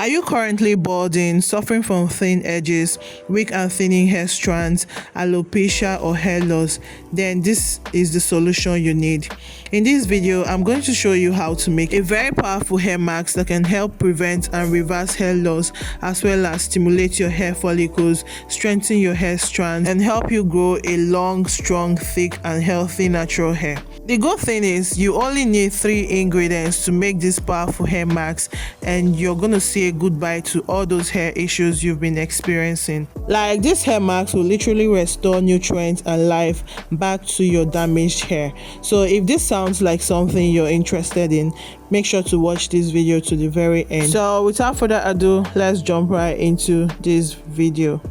Are you currently balding, suffering from thin edges, weak and thinning hair strands, alopecia or hair loss? Then this is the solution you need. In this video, I'm going to show you how to make a very powerful hair mask that can help prevent and reverse hair loss, as well as stimulate your hair follicles, strengthen your hair strands, and help you grow a long, strong, thick, and healthy natural hair. The good thing is you only need 3 ingredients to make this powerful hair mask, and you're gonna say goodbye to all those hair issues you've been experiencing. Like, this hair mask will literally restore nutrients and life back to your damaged hair. So if this sounds like something you're interested in, make sure to watch this video to the very end. So without further ado, let's jump right into this video.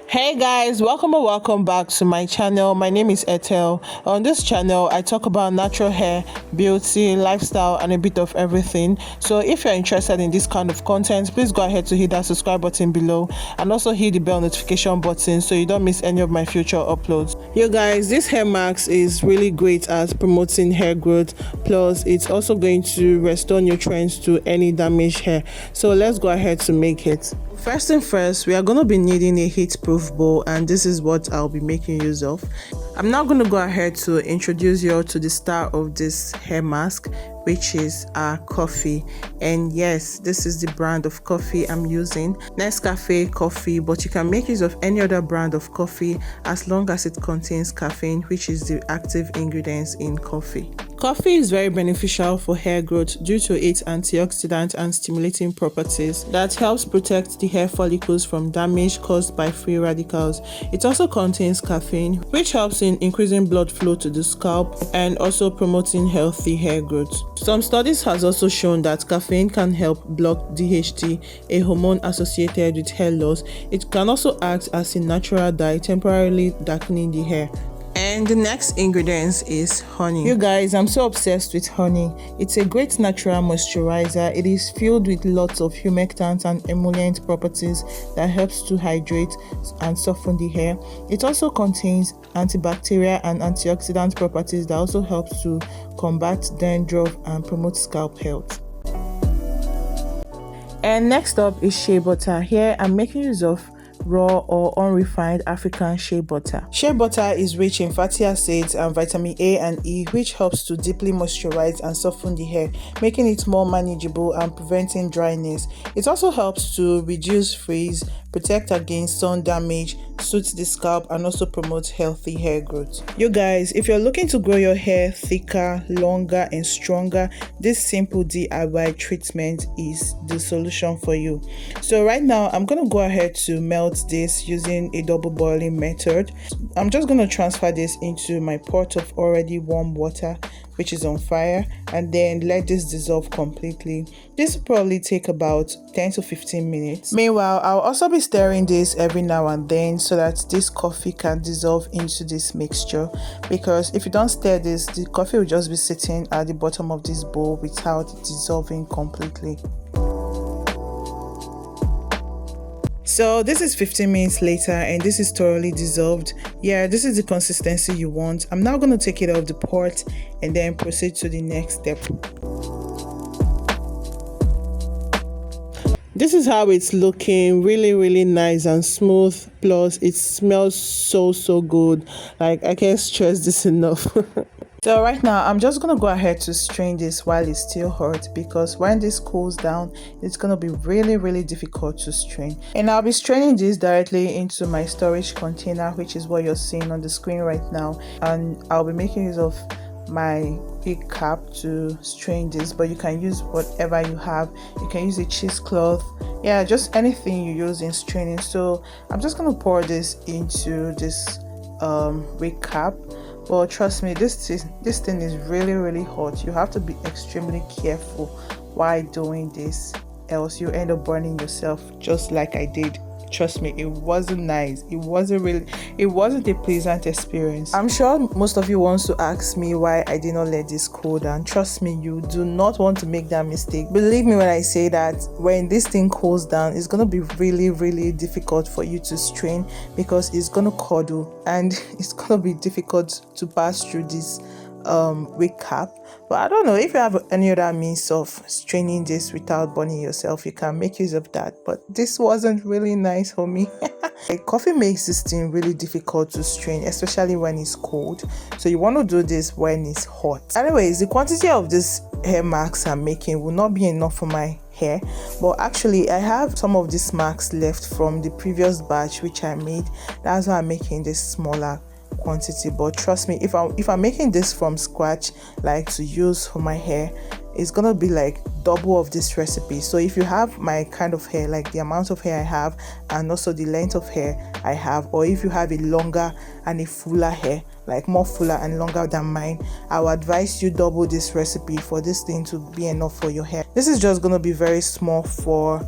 Hey guys, welcome back to my channel. My name is Ethel. On this channel I talk about natural hair, beauty, lifestyle, and a bit of everything. So if you're interested in this kind of content, please go ahead to hit that subscribe button below and also hit the bell notification button so you don't miss any of my future uploads. You guys, this hair mask is really great at promoting hair growth, plus it's also going to restore nutrients to any damaged hair. So let's go ahead to make it. First thing first, we are going to be needing a heat-proof bowl, and this is what I'll be making use of. I'm now going to go ahead to introduce you all to the star of this hair mask, which is Coffee. And yes, this is the brand of coffee I'm using, Nescafe coffee, but you can make use of any other brand of coffee as long as it contains caffeine, which is the active ingredients in coffee. Coffee is very beneficial for hair growth due to its antioxidant and stimulating properties that helps protect the hair follicles from damage caused by free radicals. It also contains caffeine, which helps in increasing blood flow to the scalp and also promoting healthy hair growth. Some studies has also shown that caffeine can help block DHT, a hormone associated with hair loss. It can also act as a natural dye, temporarily darkening the hair. And the next ingredient is honey. You guys, I'm so obsessed with honey. It's a great natural moisturizer. It is filled with lots of humectants and emollient properties that helps to hydrate and soften the hair. It also contains antibacterial and antioxidant properties that also helps to combat dandruff and promote scalp health. And next up is shea butter. Here I'm making use of raw or unrefined African shea butter. Shea butter is rich in fatty acids and vitamin A and E, which helps to deeply moisturize and soften the hair, making it more manageable and preventing dryness. It also helps to reduce frizz, protect against sun damage, suits the scalp, and also promotes healthy hair growth. You guys, if you're looking to grow your hair thicker, longer, and stronger, this simple DIY treatment is the solution for you. So right now I'm gonna go ahead to melt this using a double boiling method. I'm just going to transfer this into my pot of already warm water, which is on fire, and then let this dissolve completely. This will probably take about 10 to 15 minutes. Meanwhile, I'll also be stirring this every now and then so that this coffee can dissolve into this mixture, because if you don't stir this, the coffee will just be sitting at the bottom of this bowl without dissolving completely. So this is 15 minutes later and this is thoroughly dissolved. Yeah, this is the consistency you want. I'm now going to take it off the pot and then proceed to the next step. This is how it's looking, really nice and smooth, plus it smells so good. Like, I can't stress this enough. So right now I'm just gonna go ahead to strain this while it's still hot, because when this cools down it's gonna be really difficult to strain. And I'll be straining this directly into my storage container, which is what you're seeing on the screen right now, and I'll be making use of my big cap to strain this, but you can use whatever you have. You can use a cheesecloth, yeah, just anything you use in straining. So I'm just gonna pour this into this big cap. But trust me, this thing is really hot. You have to be extremely careful while doing this, else you end up burning yourself just like I did. Trust me, it wasn't nice. It wasn't a pleasant experience. I'm sure most of you wants to ask me why I did not let this cool down. Trust me, you do not want to make that mistake. Believe me when I say that when this thing cools down, it's going to be really difficult for you to strain, because it's going to curdle and it's going to be difficult to pass through this wig cap. But I don't know, if you have any other means of straining this without burning yourself, you can make use of that, but this wasn't really nice for me. Like, coffee makes this thing really difficult to strain, especially when it's cold, so you want to do this when it's hot. Anyways, the quantity of this hair masks I'm making will not be enough for my hair, but actually I have some of these masks left from the previous batch which I made. That's why I'm making this smaller quantity. But trust me, if I'm making this from scratch, like to use for my hair, it's gonna be like double of this recipe. So if you have my kind of hair, like the amount of hair I have and also the length of hair I have, or if you have a longer and a fuller hair, like more fuller and longer than mine, I would advise you double this recipe for this thing to be enough for your hair. This is just gonna be very small for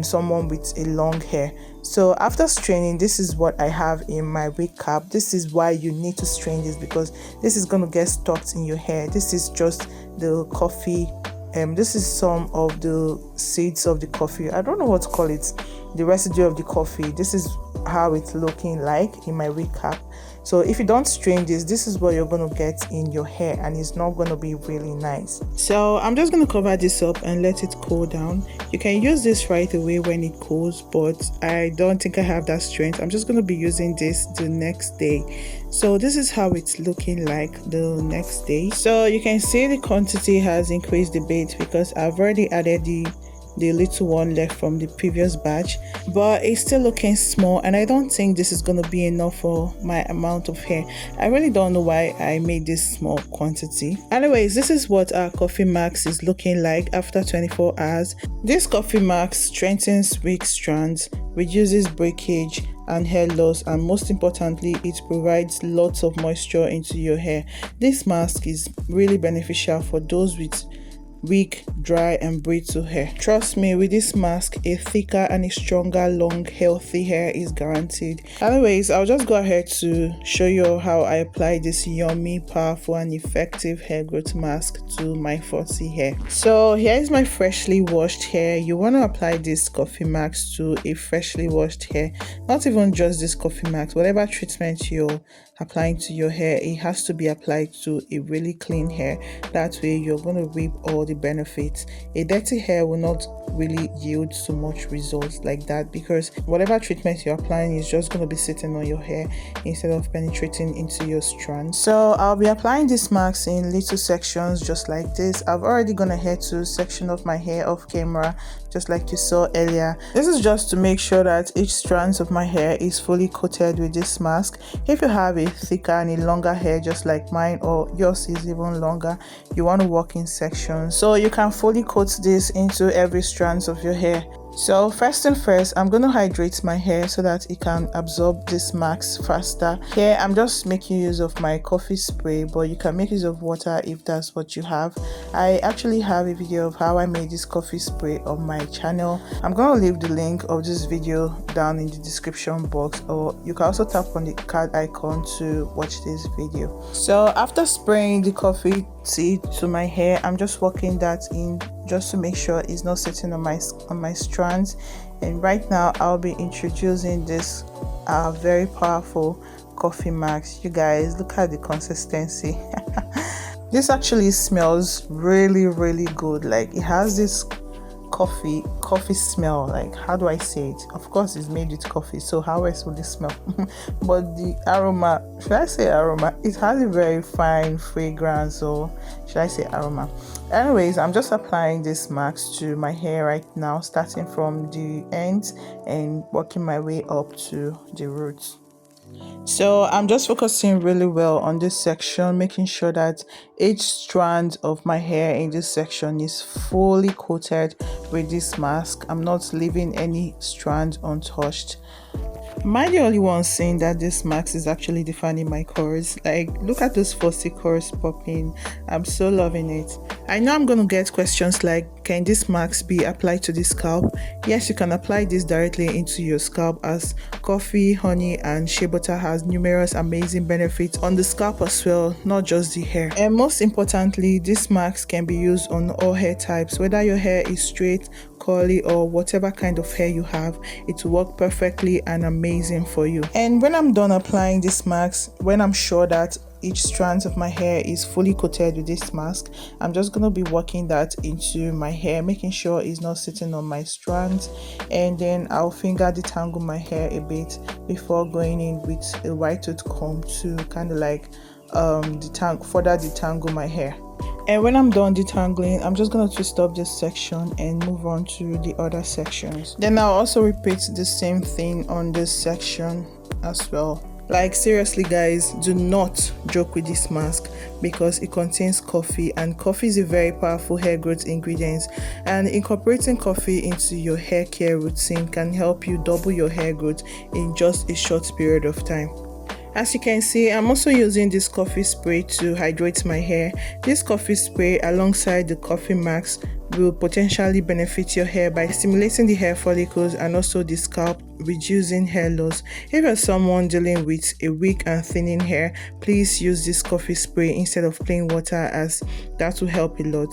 someone with a long hair. So after straining, this is what I have in my wig cap. This is why you need to strain this, because this is going to get stuck in your hair. This is just the coffee. This is some of the seeds of the coffee. I don't know what to call it. The residue of the coffee. This is how it's looking like in my wig cap. So if you don't strain this is what you're going to get in your hair, and it's not going to be really nice. So I'm just going to cover this up and let it cool down. You can use this right away when it cools, but I don't think I have that strength. I'm just going to be using this the next day. So this is how it's looking like the next day. So you can see the quantity has increased a bit because I've already added the little one left from the previous batch, but it's still looking small, and I don't think this is going to be enough for my amount of hair. I really don't know why I made this small quantity. Anyways, this is what our coffee mask is looking like after 24 hours. This coffee mask strengthens wig strands, reduces breakage and hair loss, and most importantly, it provides lots of moisture into your hair. This mask is really beneficial for those with weak, dry and brittle hair. Trust me, with this mask, a thicker and a stronger, long, healthy hair is guaranteed. Anyways, I'll just go ahead to show you how I apply this yummy, powerful and effective hair growth mask to my fussy hair. So here is my freshly washed hair. You want to apply this coffee mask to a freshly washed hair, not even just this coffee mask. Whatever treatment you're applying to your hair, it has to be applied to a really clean hair. That way you're going to reap all the benefits. A dirty hair will not really yield so much results like that, because whatever treatment you're applying is just going to be sitting on your hair instead of penetrating into your strands. So I'll be applying this mask in little sections just like this. I've already gone ahead to section of my hair off camera, just like you saw earlier. This is just to make sure that each strand of my hair is fully coated with this mask. If you have a thicker and a longer hair just like mine, or yours is even longer, you want to work in sections so you can fully coat this into every strand of your hair. So first and first, I'm going to hydrate my hair so that it can absorb this mask faster. Here I'm just making use of my coffee spray, but you can make use of water if that's what you have. I actually have a video of how I made this coffee spray on my channel. I'm going to leave the link of this video down in the description box, or you can also tap on the card icon to watch this video. So after spraying the coffee seed to my hair, I'm just working that in just to make sure it's not sitting on my strands. And right now I'll be introducing this very powerful coffee mask. You guys, look at the consistency. This actually smells really good. Like, it has this coffee smell. Like, how do I say it? Of course it's made with coffee, so how else would it smell? But the aroma, should I say aroma? It has a very fine fragrance, or should I say aroma? Anyways, I'm just applying this mask to my hair right now, starting from the ends and working my way up to the roots. So I'm just focusing really well on this section, making sure that each strand of my hair in this section is fully coated with this mask. I'm not leaving any strand untouched. Am I the only one saying that this mask is actually defining my curls? Like, look at those fussy curls popping. I'm so loving it. I know I'm gonna get questions like, can this mask be applied to the scalp? Yes, you can apply this directly into your scalp, as coffee, honey, and shea butter has numerous amazing benefits on the scalp as well, not just the hair. And most importantly, this mask can be used on all hair types, whether your hair is straight, curly, or whatever kind of hair you have. It will work perfectly and amazing for you. And when I'm done applying this mask, when I'm sure that each strand of my hair is fully coated with this mask, I'm just going to be working that into my hair, making sure it's not sitting on my strands, and then I'll finger detangle my hair a bit before going in with a white tooth comb to kind of like further detangle my hair. And when I'm done detangling, I'm just going to twist up this section and move on to the other sections. Then I'll also repeat the same thing on this section as well. Like, seriously guys, do not joke with this mask because it contains coffee, and coffee is a very powerful hair growth ingredient, and incorporating coffee into your hair care routine can help you double your hair growth in just a short period of time. As you can see, I'm also using this coffee spray to hydrate my hair. This coffee spray alongside the coffee mask will potentially benefit your hair by stimulating the hair follicles and also the scalp, reducing hair loss. If you're someone dealing with a weak and thinning hair, please use this coffee spray instead of plain water, as that will help a lot.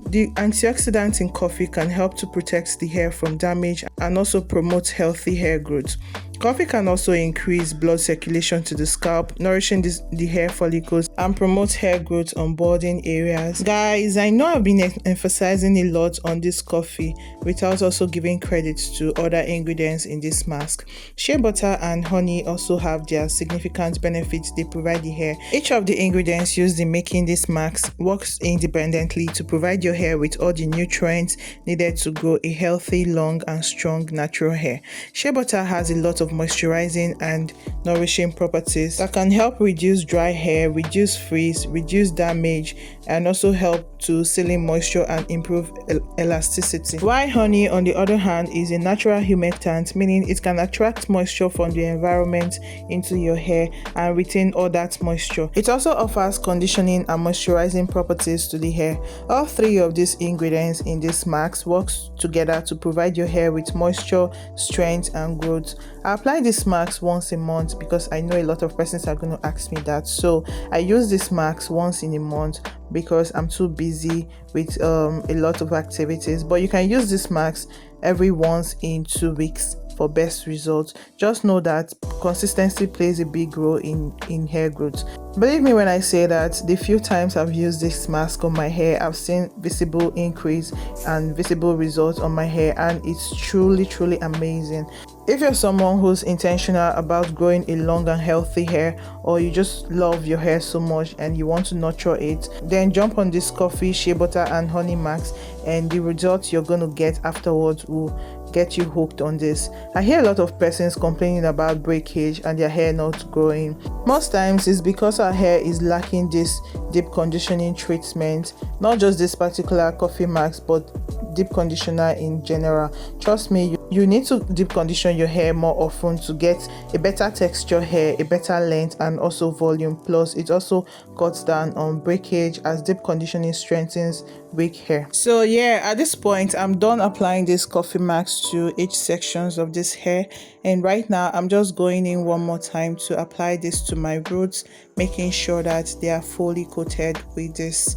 The antioxidant in coffee can help to protect the hair from damage and also promote healthy hair growth. Coffee can also increase blood circulation to the scalp, nourishing the hair follicles and promote hair growth on balding areas. Guys, I know I've been emphasizing a lot on this coffee without also giving credit to other ingredients in this mask. Shea butter and honey also have their significant benefits they provide the hair. Each of the ingredients used in making this mask works independently to provide your hair with all the nutrients needed to grow a healthy, long and strong natural hair. Shea butter has a lot of moisturizing and nourishing properties that can help reduce dry hair, reduce frizz, reduce damage, and also help to seal in moisture and improve elasticity. While honey, on the other hand, is a natural humectant, meaning it can attract moisture from the environment into your hair and retain all that moisture. It also offers conditioning and moisturizing properties to the hair. All three of these ingredients in this mask works together to provide your hair with moisture, strength, and growth. I apply this mask once a month because I know a lot of persons are going to ask me that. So I use this mask once in a month because I'm too busy with a lot of activities. But you can use this mask every once in 2 weeks for best results. Just know that consistency plays a big role in hair growth. Believe me when I say that the few times I've used this mask on my hair, I've seen visible increase and visible results on my hair, and it's truly amazing. If you're someone who's intentional about growing a long and healthy hair, or you just love your hair so much and you want to nurture it, then jump on this coffee, shea butter and honey mask, and the results you're going to get afterwards will get you hooked on this. I hear a lot of persons complaining about breakage and their hair not growing. Most times it's because our hair is lacking this deep conditioning treatment, not just this particular coffee mask, but deep conditioner in general. Trust me, you need to deep condition your hair more often to get a better texture hair, a better length, and also volume. Plus it also cuts down on breakage, as deep conditioning strengthens weak hair. So yeah, at this point I'm done applying this coffee mask to each sections of this hair, and right now I'm just going in one more time to apply this to my roots, making sure that they are fully coated with this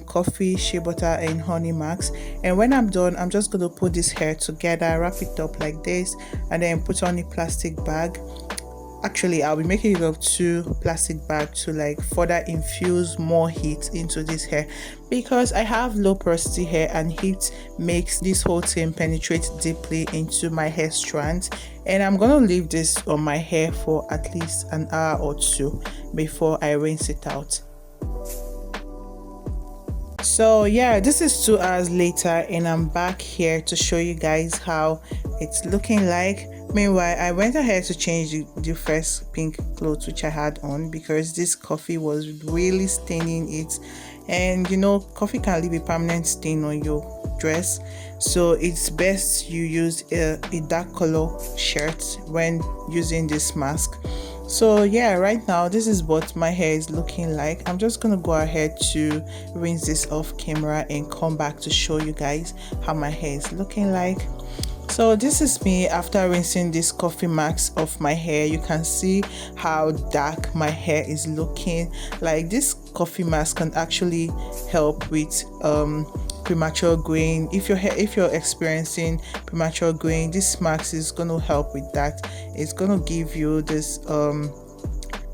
coffee, shea butter and honey mask. And when I'm done, I'm just going to put this hair together, wrap it up like this, and then put on a plastic bag. Actually, I'll be making use of 2 plastic bags to like further infuse more heat into this hair, because I have low porosity hair and heat makes this whole thing penetrate deeply into my hair strands. And I'm gonna leave this on my hair for at least an hour or 2 before I rinse it out. So yeah, this is 2 hours later and I'm back here to show you guys how it's looking like. Meanwhile, I went ahead to change the first pink clothes which I had on, because this coffee was really staining it, and you know, coffee can leave a permanent stain on your dress, so it's best you use a dark color shirt when using this mask. So yeah, right now this is what my hair is looking like. I'm just gonna go ahead to rinse this off camera and come back to show you guys how my hair is looking like. So this is me after rinsing this coffee mask off my hair. You can see how dark my hair is looking. Like, this coffee mask can actually help with premature graying. If you're experiencing premature graying, this mask is going to help with that. It's going to give you this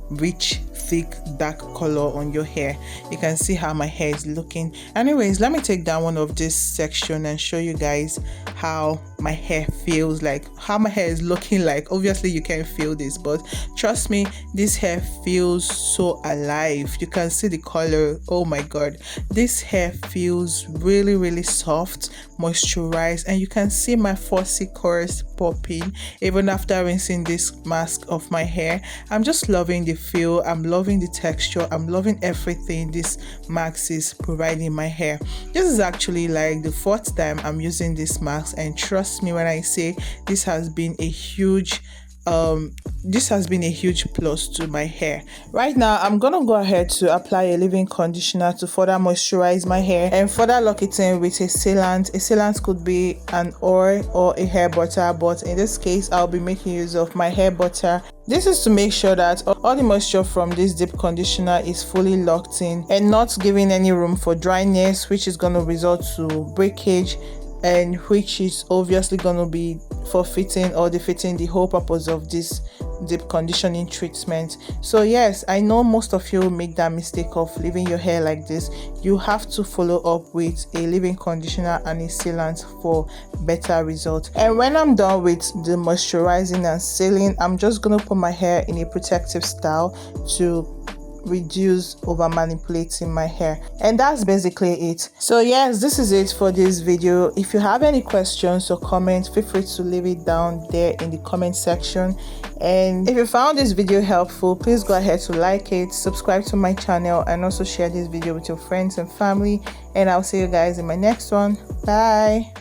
rich, thick, dark color on your hair. You can see how my hair is looking. Anyways, let me take down one of this section and show you guys how my hair feels, like how my hair is looking like. Obviously you can't feel this, but trust me, this hair feels so alive. You can see the color. Oh my god, this hair feels really soft, moisturized, and you can see my follicles popping even after rinsing this mask off my hair. I'm just loving the feel, I'm loving the texture, I'm loving everything this mask is providing my hair. This is actually like the fourth time I'm using this mask, and trust me when I say this has been a huge plus to my hair. Right now I'm gonna go ahead to apply a leave-in conditioner to further moisturize my hair and further lock it in with a sealant. A sealant could be an oil or a hair butter, but in this case I'll be making use of my hair butter. This is to make sure that all the moisture from this deep conditioner is fully locked in and not giving any room for dryness, which is going to result to breakage, and which is obviously going to be forfeiting or defeating the whole purpose of this deep conditioning treatment. So yes, I know most of you make that mistake of leaving your hair like this. You have to follow up with a leave-in conditioner and a sealant for better results. And when I'm done with the moisturizing and sealing, I'm just going to put my hair in a protective style to reduce over manipulating my hair, and that's basically it. So yes, this is it for this video. If you have any questions or comments, feel free to leave it down there in the comment section. And if you found this video helpful, please go ahead to like it, subscribe to my channel, and also share this video with your friends and family. And I'll see you guys in my next one. Bye.